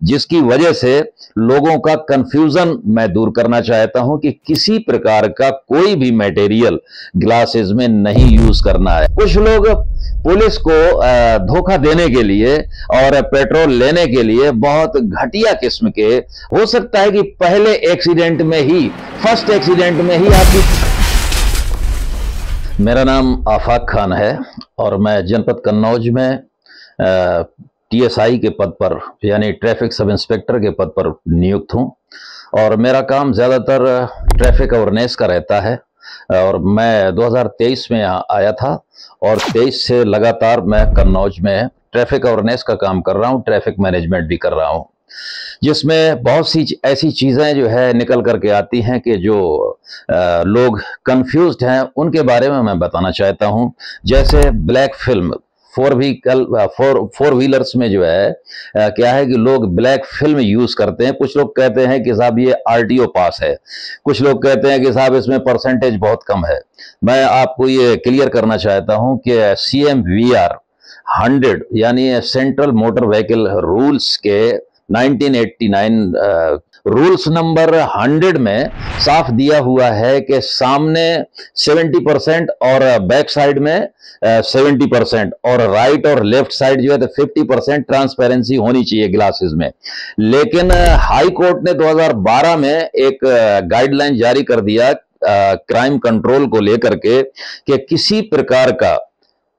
जिसकी वजह से लोगों का कंफ्यूजन मैं दूर करना चाहता हूं कि किसी प्रकार का कोई भी मटेरियल ग्लासेस में नहीं यूज करना है। कुछ लोग पुलिस को धोखा देने के लिए और पेट्रोल लेने के लिए बहुत घटिया किस्म के, हो सकता है कि पहले एक्सीडेंट में ही, फर्स्ट एक्सीडेंट में ही आपकी। मेरा नाम आफाक खान है और मैं जनपद कन्नौज में टीएसआई के पद पर यानी ट्रैफिक सब इंस्पेक्टर के पद पर नियुक्त हूं और मेरा काम ज़्यादातर ट्रैफिक अवेयरनेस का रहता है। और मैं 2023 में यहाँ आया था और 23 से लगातार मैं कन्नौज में ट्रैफिक अवेयरनेस का काम कर रहा हूँ, ट्रैफिक मैनेजमेंट भी कर रहा हूँ, जिसमें बहुत सी ऐसी चीज़ें जो है निकल करके आती हैं कि जो लोग कंफ्यूज्ड हैं उनके बारे में मैं बताना चाहता हूं। जैसे ब्लैक फिल्म फोर व्हीलर्स में जो है क्या है कि लोग ब्लैक फिल्म यूज करते हैं। कुछ लोग कहते हैं कि साहब ये आरटीओ पास है, कुछ लोग कहते हैं कि साहब इसमें परसेंटेज बहुत कम है। मैं आपको ये क्लियर करना चाहता हूं कि CMVR 100 यानी सेंट्रल मोटर व्हीकल रूल्स के 1989 रूल्स नंबर 100 में साफ दिया हुआ है कि सामने 70% और बैक साइड में 70% और राइट और लेफ्ट साइड जो है तो 50% ट्रांसपेरेंसी होनी चाहिए ग्लासेस में। लेकिन हाई कोर्ट ने 2012 में एक गाइडलाइन जारी कर दिया क्राइम कंट्रोल को लेकर के कि किसी प्रकार का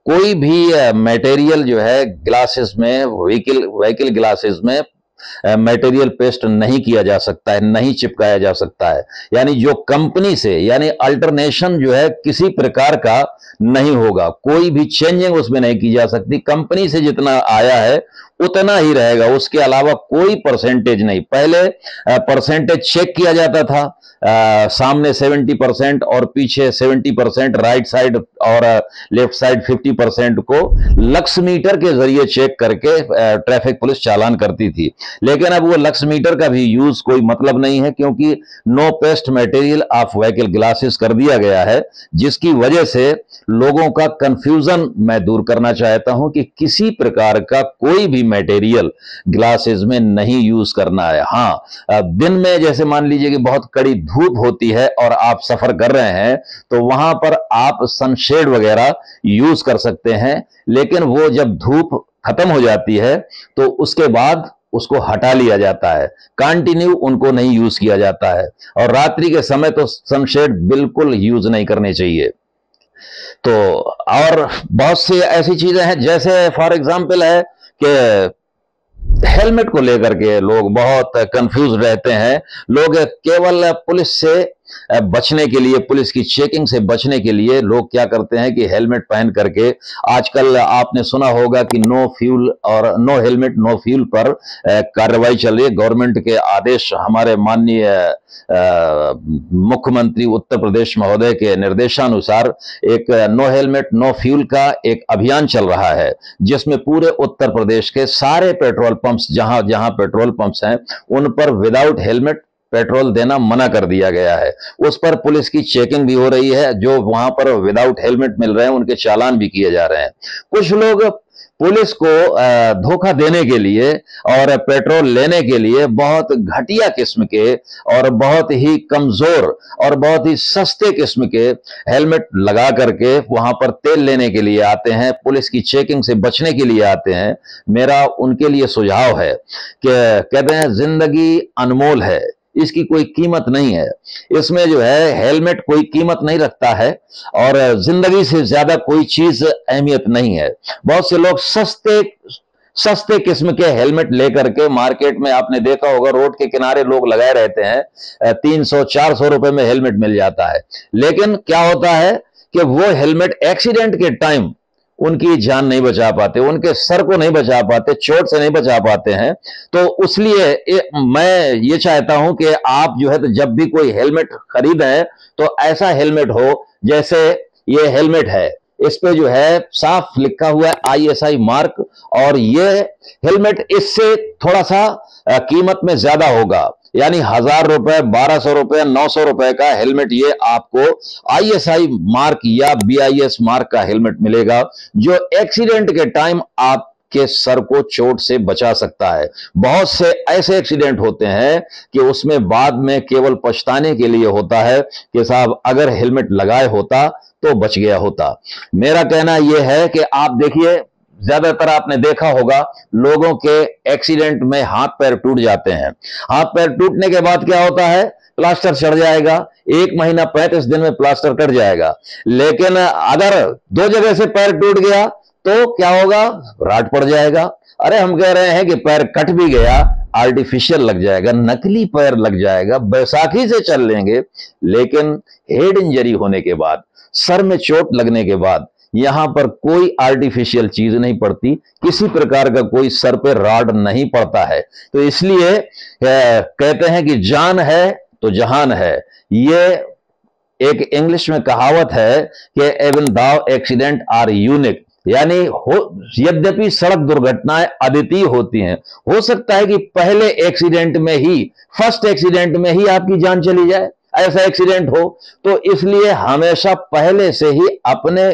कोई भी मटेरियल जो है ग्लासेस में, व्हीकल ग्लासेस में मटेरियल पेस्ट नहीं किया जा सकता है, नहीं चिपकाया जा सकता है। यानी जो कंपनी से, यानी अल्टरनेशन जो है किसी प्रकार का नहीं होगा, कोई भी चेंजिंग उसमें नहीं की जा सकती। कंपनी से जितना आया है उतना ही रहेगा, उसके अलावा कोई परसेंटेज नहीं। पहले परसेंटेज चेक किया जाता था, सामने 70% और पीछे 70%, राइट साइड और लेफ्ट साइड 50% को लक्स मीटर के जरिए चेक करके ट्रैफिक पुलिस चालान करती थी। लेकिन अब वो लक्स मीटर का भी यूज कोई मतलब नहीं है, क्योंकि no paste material of vehicle glasses कर दिया गया है, जिसकी वजह से लोगों का कंफ्यूजन मैं दूर करना चाहता हूं कि किसी प्रकार का कोई भी मटेरियल ग्लासेस में नहीं यूज करना है। हां, दिन में जैसे मान लीजिए कि बहुत कड़ी धूप होती है और आप सफर कर रहे हैं तो वहां पर आप सनशेड वगैरह यूज कर सकते हैं, लेकिन वो जब धूप खत्म हो जाती है तो उसके बाद उसको हटा लिया जाता है, कंटिन्यू उनको नहीं यूज किया जाता है। और रात्रि के समय तो सनशेड बिल्कुल यूज नहीं करने चाहिए। तो और बहुत सी ऐसी चीजें हैं, जैसे फॉर एग्जांपल है कि हेलमेट को लेकर के लोग बहुत कंफ्यूज रहते हैं। लोग केवल पुलिस से बचने के लिए, पुलिस की चेकिंग से बचने के लिए लोग क्या करते हैं कि हेलमेट पहन करके, आजकल आपने सुना होगा कि नो फ्यूल और नो हेलमेट नो फ्यूल पर कार्रवाई चल रही है। गवर्नमेंट के आदेश, हमारे माननीय मुख्यमंत्री उत्तर प्रदेश महोदय के निर्देशानुसार एक नो हेलमेट नो फ्यूल का एक अभियान चल रहा है, जिसमें पूरे उत्तर प्रदेश के सारे पेट्रोल पंप्स, जहां जहां पेट्रोल पंप्स हैं, उन पर विदाउट हेलमेट पेट्रोल देना मना कर दिया गया है। उस पर पुलिस की चेकिंग भी हो रही है। जो वहां पर विदाउट हेलमेट मिल रहे हैं उनके चालान भी किए जा रहे हैं। कुछ लोग पुलिस को धोखा देने के लिए और पेट्रोल लेने के लिए बहुत घटिया किस्म के और बहुत ही कमजोर और बहुत ही सस्ते किस्म के हेलमेट लगा करके वहां पर तेल लेने के लिए आते हैं, पुलिस की चेकिंग से बचने के लिए आते हैं। मेरा उनके लिए सुझाव है कि कहते हैं जिंदगी अनमोल है, इसकी कोई कीमत नहीं है। इसमें जो है हेलमेट कोई कीमत नहीं रखता है और जिंदगी से ज्यादा कोई चीज अहमियत नहीं है। बहुत से लोग सस्ते किस्म के हेलमेट लेकर के मार्केट में, आपने देखा होगा रोड के किनारे लोग लगाए रहते हैं, 300-400 रुपए में हेलमेट मिल जाता है। लेकिन क्या होता है कि वो हेलमेट एक्सीडेंट के टाइम उनकी जान नहीं बचा पाते, उनके सर को नहीं बचा पाते, चोट से नहीं बचा पाते हैं। तो इसलिए मैं ये चाहता हूं कि आप जो है तो जब भी कोई हेलमेट खरीदें तो ऐसा हेलमेट हो, जैसे ये हेलमेट है, इस पे जो है साफ लिखा हुआ है ISI मार्क, और ये हेलमेट इससे थोड़ा सा कीमत में ज्यादा होगा, यानी 1000 रुपए, 1200 रुपए, 900 रुपए का हेलमेट ये आपको ISI मार्क या BIS मार्क का हेलमेट मिलेगा, जो एक्सीडेंट के टाइम आप आपके सर को चोट से बचा सकता है। बहुत से ऐसे एक्सीडेंट होते हैं कि उसमें बाद में केवल पछताने के लिए होता है कि साहब अगर हेलमेट लगाए होता तो बच गया होता। मेरा कहना यह है कि आप देखिए, ज्यादातर आपने देखा होगा लोगों के एक्सीडेंट में हाथ पैर टूट जाते हैं। हाथ पैर टूटने के बाद क्या होता है, प्लास्टर चढ़ जाएगा, 1 महीना 35 दिन में प्लास्टर कट जाएगा। लेकिन अगर 2 जगह से पैर टूट गया तो क्या होगा, राट पड़ जाएगा। अरे हम कह रहे हैं कि पैर कट भी गया, आर्टिफिशियल लग जाएगा, नकली पैर लग जाएगा, बैसाखी से चल लेंगे, लेकिन हेड इंजरी होने के बाद, सर में चोट लगने के बाद यहां पर कोई आर्टिफिशियल चीज नहीं पड़ती, किसी प्रकार का कोई सर पे राड नहीं पड़ता है। तो इसलिए कहते हैं कि जान है तो जहान है। ये एक इंग्लिश में कहावत है कि even though accident are unique, यानी यद्यपि सड़क दुर्घटनाएं अद्वितीय होती हैं, हो सकता है कि पहले एक्सीडेंट में ही, फर्स्ट एक्सीडेंट में ही आपकी जान चली जाए, ऐसा एक्सीडेंट हो। तो इसलिए हमेशा पहले से ही अपने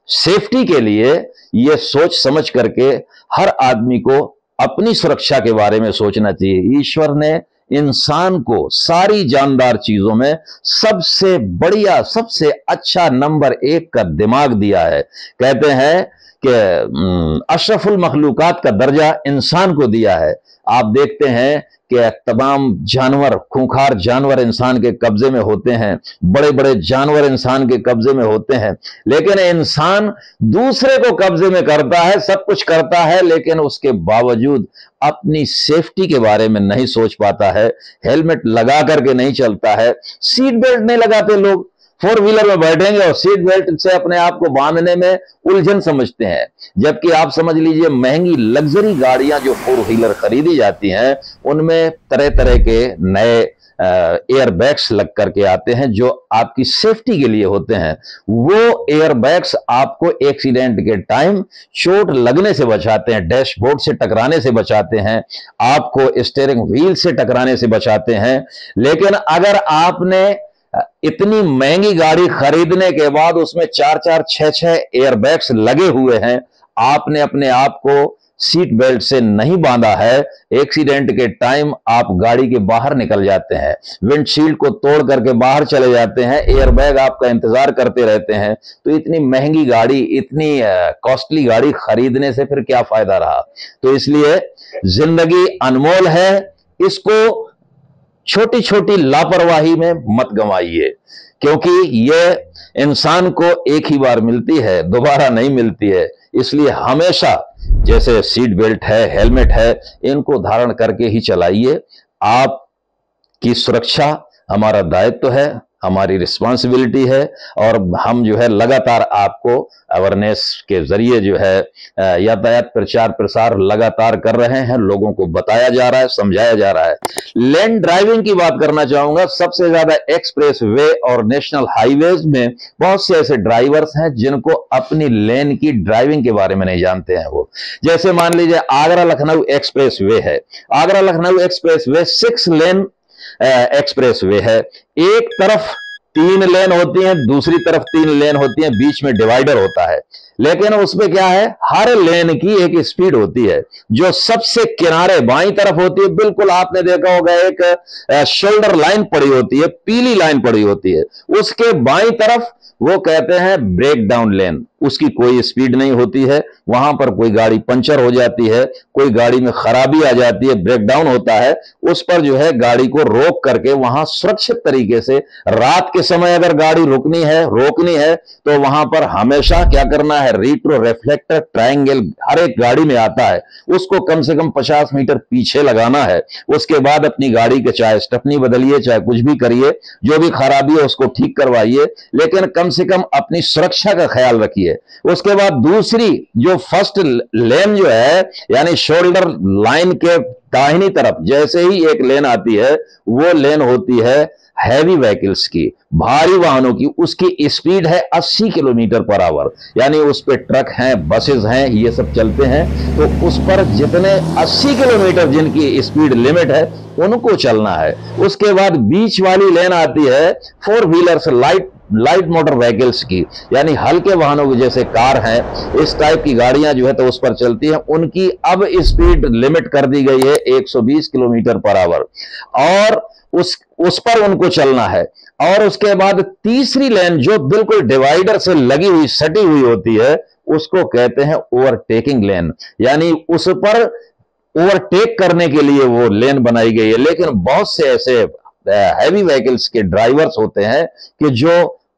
सेफ्टी के लिए यह सोच समझ करके हर आदमी को अपनी सुरक्षा के बारे में सोचना चाहिए। ईश्वर ने इंसान को सारी जानदार चीजों में सबसे बढ़िया, सबसे अच्छा नंबर 1 का दिमाग दिया है। कहते हैं कि अशरफुल मखलूकात का दर्जा इंसान को दिया है। आप देखते हैं कि तमाम जानवर, खूंखार जानवर इंसान के कब्जे में होते हैं, बड़े बड़े जानवर इंसान के कब्जे में होते हैं, लेकिन इंसान दूसरे को कब्जे में करता है, सब कुछ करता है, लेकिन उसके बावजूद अपनी सेफ्टी के बारे में नहीं सोच पाता है, हेलमेट लगा करके नहीं चलता है, सीट बेल्ट नहीं लगाते लोग। 4 व्हीलर में बैठेंगे और सीट बेल्ट से अपने आप को बांधने में उलझन समझते हैं, जबकि आप समझ लीजिए महंगी लग्जरी गाड़ियां जो 4 व्हीलर खरीदी जाती हैं उनमें तरह तरह के नए एयर बैग्स लग करके आते हैं जो आपकी सेफ्टी के लिए होते हैं। वो एयर बैग्स आपको एक्सीडेंट के टाइम चोट लगने से बचाते हैं, डैशबोर्ड से टकराने से बचाते हैं, आपको स्टीयरिंग व्हील से टकराने से बचाते हैं। लेकिन अगर आपने इतनी महंगी गाड़ी खरीदने के बाद उसमें 4-4, 6-6 एयरबैग्स लगे हुए हैं, आपने अपने आप को सीट बेल्ट से नहीं बांधा है, एक्सीडेंट के टाइम आप गाड़ी के बाहर निकल जाते हैं, विंडशील्ड को तोड़ करके बाहर चले जाते हैं, एयरबैग आपका इंतजार करते रहते हैं। तो इतनी महंगी गाड़ी, इतनी कॉस्टली गाड़ी खरीदने से फिर क्या फायदा रहा। तो इसलिए जिंदगी अनमोल है, इसको छोटी छोटी लापरवाही में मत गंवाइए, क्योंकि यह इंसान को एक ही बार मिलती है, दोबारा नहीं मिलती है। इसलिए हमेशा जैसे सीट बेल्ट है, हेलमेट है, इनको धारण करके ही चलाइए। आपकी सुरक्षा हमारा दायित्व है, हमारी रिस्पॉन्सिबिलिटी है, और हम जो है लगातार आपको अवेयरनेस के जरिए जो है यातायात प्रचार प्रसार लगातार कर रहे हैं, लोगों को बताया जा रहा है, समझाया जा रहा है। लेन ड्राइविंग की बात करना चाहूंगा। सबसे ज्यादा एक्सप्रेस वे और नेशनल हाईवेज में बहुत से ऐसे ड्राइवर्स हैं जिनको अपनी लेन की ड्राइविंग के बारे में नहीं जानते हैं। वो जैसे मान लीजिए आगरा लखनऊ एक्सप्रेस वे है, आगरा लखनऊ एक्सप्रेस वे 6 लेन एक्सप्रेस वे है। एक तरफ 3 लेन होती हैं, दूसरी तरफ 3 लेन होती हैं, बीच में डिवाइडर होता है। लेकिन उसमें क्या है, हर लेन की एक स्पीड होती है। जो सबसे किनारे बाईं तरफ होती है, बिल्कुल आपने देखा होगा एक शोल्डर लाइन पड़ी होती है, पीली लाइन पड़ी होती है, उसके बाईं तरफ वो कहते हैं ब्रेक डाउन लेन। उसकी कोई स्पीड नहीं होती है, वहां पर कोई गाड़ी पंचर हो जाती है, कोई गाड़ी में खराबी आ जाती है, ब्रेक डाउन होता है, उस पर जो है गाड़ी को रोक करके वहां सुरक्षित तरीके से, रात के समय अगर गाड़ी रोकनी है तो वहां पर हमेशा क्या करना है, रिट्रो रिफ्लेक्टर ट्रायंगल हर एक गाड़ी में आता है, उसको कम से कम 50 मीटर पीछे लगाना है। उसके बाद अपनी गाड़ी के चाहे स्टेपनी बदलिए, चाहे कुछ भी करिए, जो भी खराबी है उसको ठीक करवाइए, लेकिन कम से कम अपनी सुरक्षा का ख्याल रखिए। उसके बाद दूसरी जो फर्स्ट लेन जो है, यानी शोल्डर लाइन के दाहिनी तरफ जैसे ही एक लेन आती है, वो लेन होती है हैवी व्हीकल्स की, भारी वाहनों की। उसकी स्पीड है 80 किलोमीटर पर आवर, यानी उस पर ट्रक हैं, बसेस हैं, ये सब चलते हैं। तो उस पर जितने 80 किलोमीटर जिनकी स्पीड लिमिट है उनको चलना है। उसके बाद बीच वाली लेन आती है 4 wheelers, light light motor vehicles की, यानी हल्के वाहनों की, जैसे कार हैं, इस टाइप की गाड़ियां जो है तो उस पर चलती हैं, उनकी अब स्पीड लिमिट कर दी गई है 120 किलोमीटर पर आवर, और उस पर उनको चलना है। और उसके बाद तीसरी लेन जो बिल्कुल डिवाइडर से लगी हुई सटी हुई होती है, उसको कहते हैं ओवरटेकिंग लेन, यानी उस पर ओवरटेक करने के लिए वो लेन बनाई गई है। लेकिन बहुत से ऐसे हैवी व्हीकल्स के ड्राइवर्स होते हैं कि जो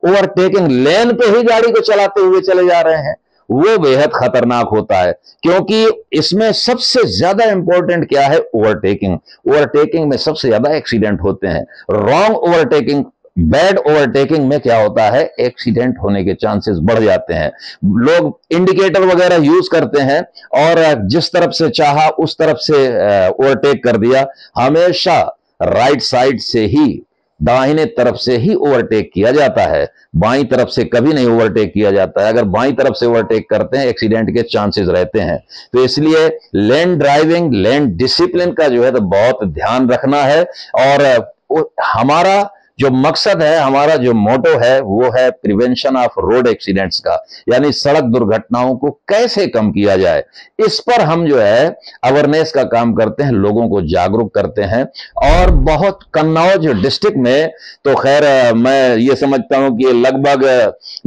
ओवरटेकिंग लेन पे ही गाड़ी को चलाते हुए चले जा रहे हैं, वो बेहद खतरनाक होता है, क्योंकि इसमें सबसे ज्यादा इंपॉर्टेंट क्या है, ओवरटेकिंग। ओवरटेकिंग में सबसे ज्यादा एक्सीडेंट होते हैं। रॉन्ग ओवरटेकिंग, बैड ओवरटेकिंग में क्या होता है, एक्सीडेंट होने के चांसेस बढ़ जाते हैं। लोग इंडिकेटर वगैरह यूज करते हैं और जिस तरफ से चाहा उस तरफ से ओवरटेक कर दिया। हमेशा राइट साइड से ही, दाहिने तरफ से ही ओवरटेक किया जाता है, बाईं तरफ से कभी नहीं ओवरटेक किया जाता है। अगर बाईं तरफ से ओवरटेक करते हैं, एक्सीडेंट के चांसेस रहते हैं। तो इसलिए लेन ड्राइविंग, लेन डिसिप्लिन का जो है तो बहुत ध्यान रखना है। और हमारा जो मकसद है, हमारा जो मोटो है, वो है प्रिवेंशन ऑफ रोड एक्सीडेंट्स का, यानी सड़क दुर्घटनाओं को कैसे कम किया जाए। इस पर हम जो है अवेयरनेस का काम करते हैं, लोगों को जागरूक करते हैं। और बहुत कन्नौज डिस्ट्रिक्ट में तो खैर मैं ये समझता हूं कि लगभग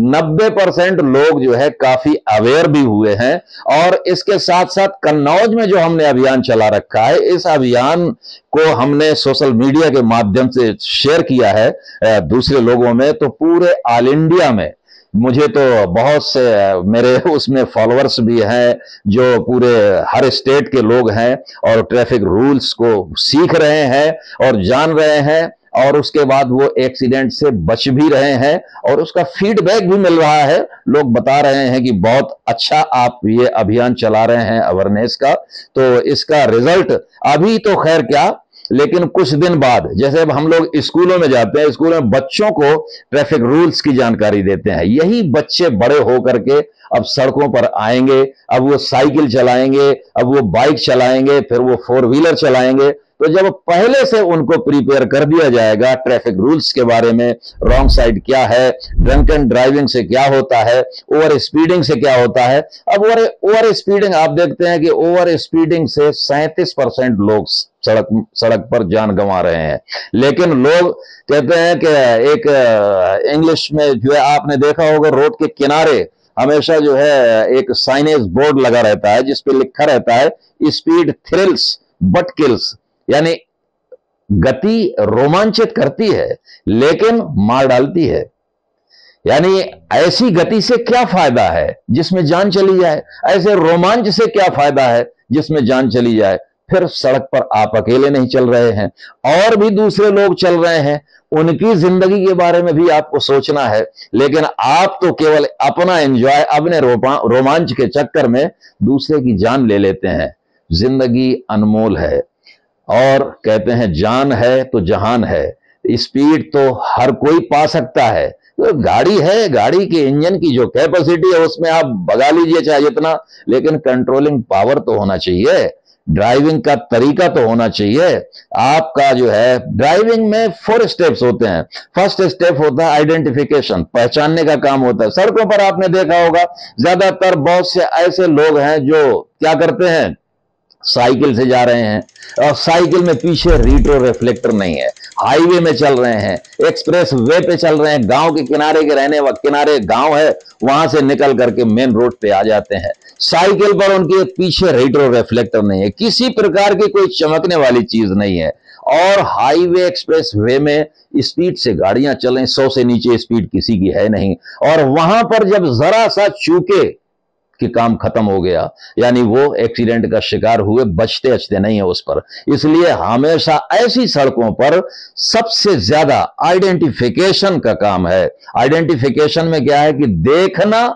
90% लोग जो है काफी अवेयर भी हुए हैं। और इसके साथ साथ कन्नौज में जो हमने अभियान चला रखा है, इस अभियान को हमने सोशल मीडिया के माध्यम से शेयर किया है दूसरे लोगों में, तो पूरे ऑल इंडिया में मुझे तो बहुत से मेरे उसमें फॉलोअर्स भी हैं जो पूरे हर स्टेट के लोग हैं और ट्रैफिक रूल्स को सीख रहे हैं और जान रहे हैं, और उसके बाद वो एक्सीडेंट से बच भी रहे हैं और उसका फीडबैक भी मिल रहा है। लोग बता रहे हैं कि बहुत अच्छा आप ये अभियान चला रहे हैं अवेयरनेस का। तो इसका रिजल्ट अभी तो खैर क्या, लेकिन कुछ दिन बाद, जैसे अब हम लोग स्कूलों में जाते हैं, स्कूलों में बच्चों को ट्रैफिक रूल्स की जानकारी देते हैं, यही बच्चे बड़े होकर के अब सड़कों पर आएंगे, अब वो साइकिल चलाएंगे, अब वो बाइक चलाएंगे, फिर वो फोर व्हीलर चलाएंगे। तो जब पहले से उनको प्रिपेयर कर दिया जाएगा ट्रैफिक रूल्स के बारे में, रॉन्ग साइड क्या है, ड्रंकन ड्राइविंग से क्या होता है, ओवर स्पीडिंग से क्या होता है। अब ओवर स्पीडिंग आप देखते हैं कि ओवर स्पीडिंग से 37% लोग सड़क पर जान गंवा रहे हैं। लेकिन लोग कहते हैं कि एक इंग्लिश में जो है आपने देखा होगा, रोड के किनारे हमेशा जो है एक साइनेज बोर्ड लगा रहता है जिसपे लिखा रहता है, स्पीड थ्रिल्स बट किल्स, यानी गति रोमांचित करती है लेकिन मार डालती है। यानी ऐसी गति से क्या फायदा है जिसमें जान चली जाए, ऐसे रोमांच से क्या फायदा है जिसमें जान चली जाए। फिर सड़क पर आप अकेले नहीं चल रहे हैं, और भी दूसरे लोग चल रहे हैं, उनकी जिंदगी के बारे में भी आपको सोचना है। लेकिन आप तो केवल अपना एंजॉय, अपने रोमांच के चक्कर में दूसरे की जान ले लेते हैं। जिंदगी अनमोल है, और कहते हैं जान है तो जहान है। स्पीड तो हर कोई पा सकता है, तो गाड़ी है, गाड़ी के इंजन की जो कैपेसिटी है उसमें आप भगा लीजिए चाहे जितना, लेकिन कंट्रोलिंग पावर तो होना चाहिए, ड्राइविंग का तरीका तो होना चाहिए। आपका जो है ड्राइविंग में 4 स्टेप्स होते हैं। फर्स्ट स्टेप होता है आइडेंटिफिकेशन, पहचानने का काम होता है। सड़कों पर आपने देखा होगा ज्यादातर बहुत से ऐसे लोग हैं जो क्या करते हैं, साइकिल से जा रहे हैं और साइकिल में पीछे रीट्रो रिफ्लेक्टर नहीं है, हाईवे में चल रहे हैं, एक्सप्रेस वे पे चल रहे हैं, गांव के किनारे के रहने वाले, किनारे गांव है वहां से निकल करके मेन रोड पे आ जाते हैं। साइकिल पर उनके पीछे रीट्रो रिफ्लेक्टर नहीं है, किसी प्रकार की कोई चमकने वाली चीज नहीं है, और हाईवे एक्सप्रेस वे में स्पीड से गाड़ियां चलें, 100 से नीचे स्पीड किसी की है नहीं। और वहां पर जब जरा सा चूके कि काम खत्म हो गया, यानी वो एक्सीडेंट का शिकार हुए, बचते अचते नहीं है उस पर। इसलिए हमेशा ऐसी सड़कों पर सबसे ज्यादा आइडेंटिफिकेशन का काम है। आइडेंटिफिकेशन में क्या है कि देखना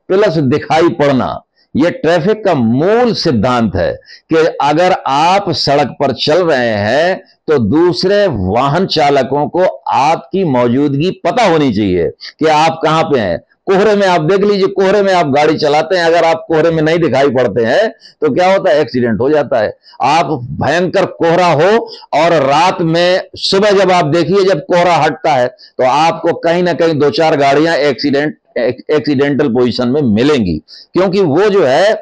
प्लस दिखाई पड़ना, यह ट्रैफिक का मूल सिद्धांत है कि अगर आप सड़क पर चल रहे हैं तो दूसरे वाहन चालकों को आपकी मौजूदगी पता होनी चाहिए कि आप कहां पे हैं। कोहरे में आप देख लीजिए, कोहरे में आप गाड़ी चलाते हैं, अगर आप कोहरे में नहीं दिखाई पड़ते हैं तो क्या होता है, एक्सीडेंट हो जाता है। आप भयंकर कोहरा हो और रात में सुबह जब आप देखिए जब कोहरा हटता है तो आपको कहीं ना कहीं दो चार गाड़ियां एक्सीडेंटल पोजीशन में मिलेंगी, क्योंकि वो जो है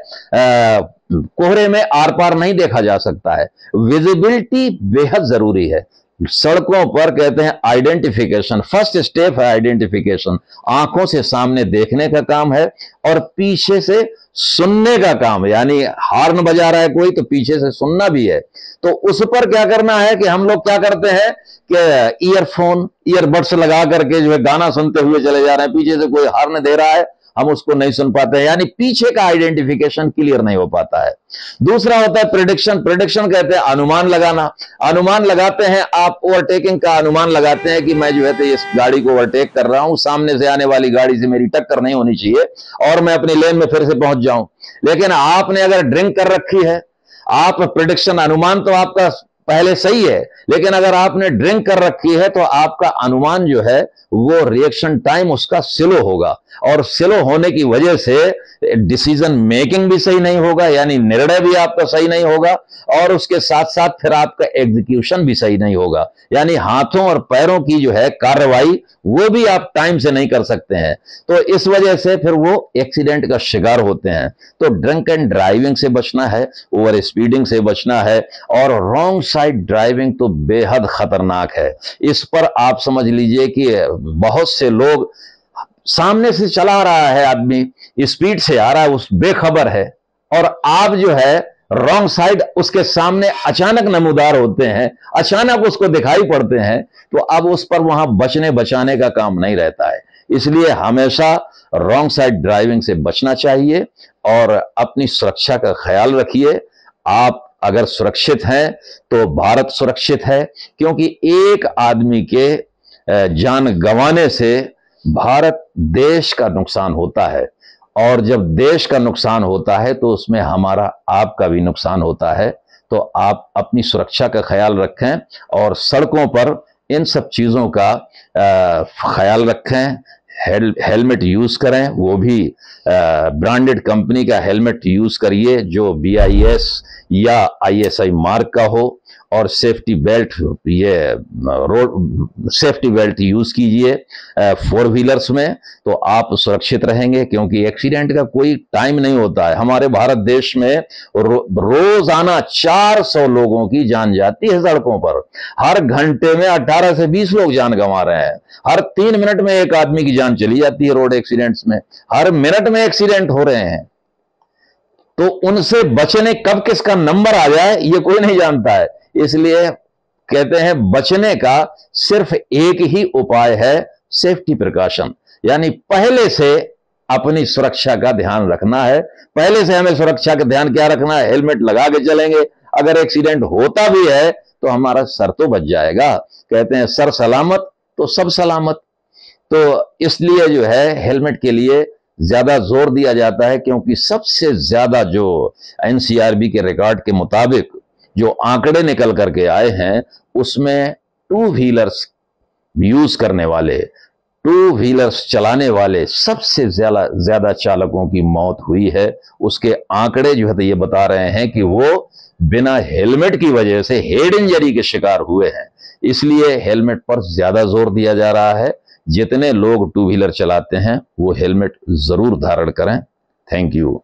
कोहरे में आर पार नहीं देखा जा सकता है। विजिबिलिटी बेहद जरूरी है सड़कों पर। कहते हैं आइडेंटिफिकेशन, फर्स्ट स्टेप है आइडेंटिफिकेशन। आंखों से सामने देखने का काम है और पीछे से सुनने का काम है, यानी हार्न बजा रहा है कोई तो पीछे से सुनना भी है। तो उस पर क्या करना है कि हम लोग क्या करते हैं कि ईयरबड्स लगा करके जो है गाना सुनते हुए चले जा रहे हैं, पीछे से कोई हार्न दे रहा है हम उसको नहीं सुन पाते हैं, यानी पीछे का आइडेंटिफिकेशन क्लियर नहीं हो पाता है। दूसरा होता है प्रेडिक्शन। प्रेडिक्शन कहते हैं अनुमान लगाना। अनुमान लगाते हैं आप, ओवरटेकिंग का अनुमान लगाते हैं कि मैं जो है तो इस गाड़ी को ओवरटेक कर रहा हूं, सामने से आने वाली गाड़ी से मेरी टक्कर नहीं होनी चाहिए और मैं अपनी लेन में फिर से पहुंच जाऊं। लेकिन आपने अगर ड्रिंक कर रखी है, आप प्रेडिक्शन अनुमान तो आपका पहले सही है, लेकिन अगर आपने ड्रिंक कर रखी है तो आपका अनुमान जो है वो रिएक्शन टाइम उसका स्लो होगा, और स्लो होने की वजह से डिसीजन मेकिंग भी सही नहीं होगा, यानी निर्णय भी आपका सही नहीं होगा, और उसके साथ साथ फिर आपका एग्जीक्यूशन भी सही नहीं होगा, यानी हाथों और पैरों की जो है कार्रवाई वो भी आप टाइम से नहीं कर सकते हैं। तो इस वजह से फिर वो एक्सीडेंट का शिकार होते हैं। तो ड्रंक एंड ड्राइविंग से बचना है, ओवर स्पीडिंग से बचना है, और रॉन्ग साइड ड्राइविंग तो बेहद खतरनाक है। इस पर आप समझ लीजिए कि बहुत से लोग, सामने से चला रहा है आदमी, स्पीड से आ रहा है, उस बेखबर है, और आप जो है रॉन्ग साइड उसके सामने अचानक नमूदार होते हैं, अचानक उसको दिखाई पड़ते हैं, तो अब उस पर वहां बचने बचाने का काम नहीं रहता है। इसलिए हमेशा रॉन्ग साइड ड्राइविंग से बचना चाहिए और अपनी सुरक्षा का ख्याल रखिए। आप अगर सुरक्षित हैं तो भारत सुरक्षित है, क्योंकि एक आदमी के जान गंवाने से भारत देश का नुकसान होता है, और जब देश का ख्याल होता है तो उसमें हमारा आपका भी नुकसान होता है। तो आप अपनी सुरक्षा का ख्याल रखें और सड़कों पर इन सब चीजों का ख्याल रखें। हेलमेट यूज करें, वो भी ब्रांडेड कंपनी का हेलमेट यूज करिए जो BIS या ISI मार्क का हो, और सेफ्टी बेल्ट, ये रोड सेफ्टी बेल्ट यूज कीजिए 4 व्हीलर्स में, तो आप सुरक्षित रहेंगे, क्योंकि एक्सीडेंट का कोई टाइम नहीं होता है। हमारे भारत देश में रोजाना 400 लोगों की जान जाती है सड़कों पर, हर घंटे में 18 से 20 लोग जान गंवा रहे हैं, हर 3 मिनट में एक आदमी की जान चली जाती है रोड एक्सीडेंट्स में, हर मिनट में एक्सीडेंट हो रहे हैं। तो उनसे बचने, कब किसका नंबर आ जाए ये कोई नहीं जानता है। इसलिए कहते हैं बचने का सिर्फ एक ही उपाय है, सेफ्टी प्रिकॉशन, यानी पहले से अपनी सुरक्षा का ध्यान रखना है। पहले से हमें सुरक्षा का ध्यान क्या रखना है, हेलमेट लगा के चलेंगे, अगर एक्सीडेंट होता भी है तो हमारा सर तो बच जाएगा। कहते हैं सर सलामत तो सब सलामत। तो इसलिए जो है हेलमेट के लिए ज्यादा जोर दिया जाता है, क्योंकि सबसे ज्यादा जो NCRB के रिकॉर्ड के मुताबिक जो आंकड़े निकल करके आए हैं उसमें 2 व्हीलर्स यूज करने वाले, 2 व्हीलर्स चलाने वाले सबसे ज्यादा चालकों की मौत हुई है। उसके आंकड़े जो है तो ये बता रहे हैं कि वो बिना हेलमेट की वजह से हेड इंजरी के शिकार हुए हैं। इसलिए हेलमेट पर ज्यादा जोर दिया जा रहा है। जितने लोग 2 व्हीलर चलाते हैं वो हेलमेट जरूर धारण करें। Thank you.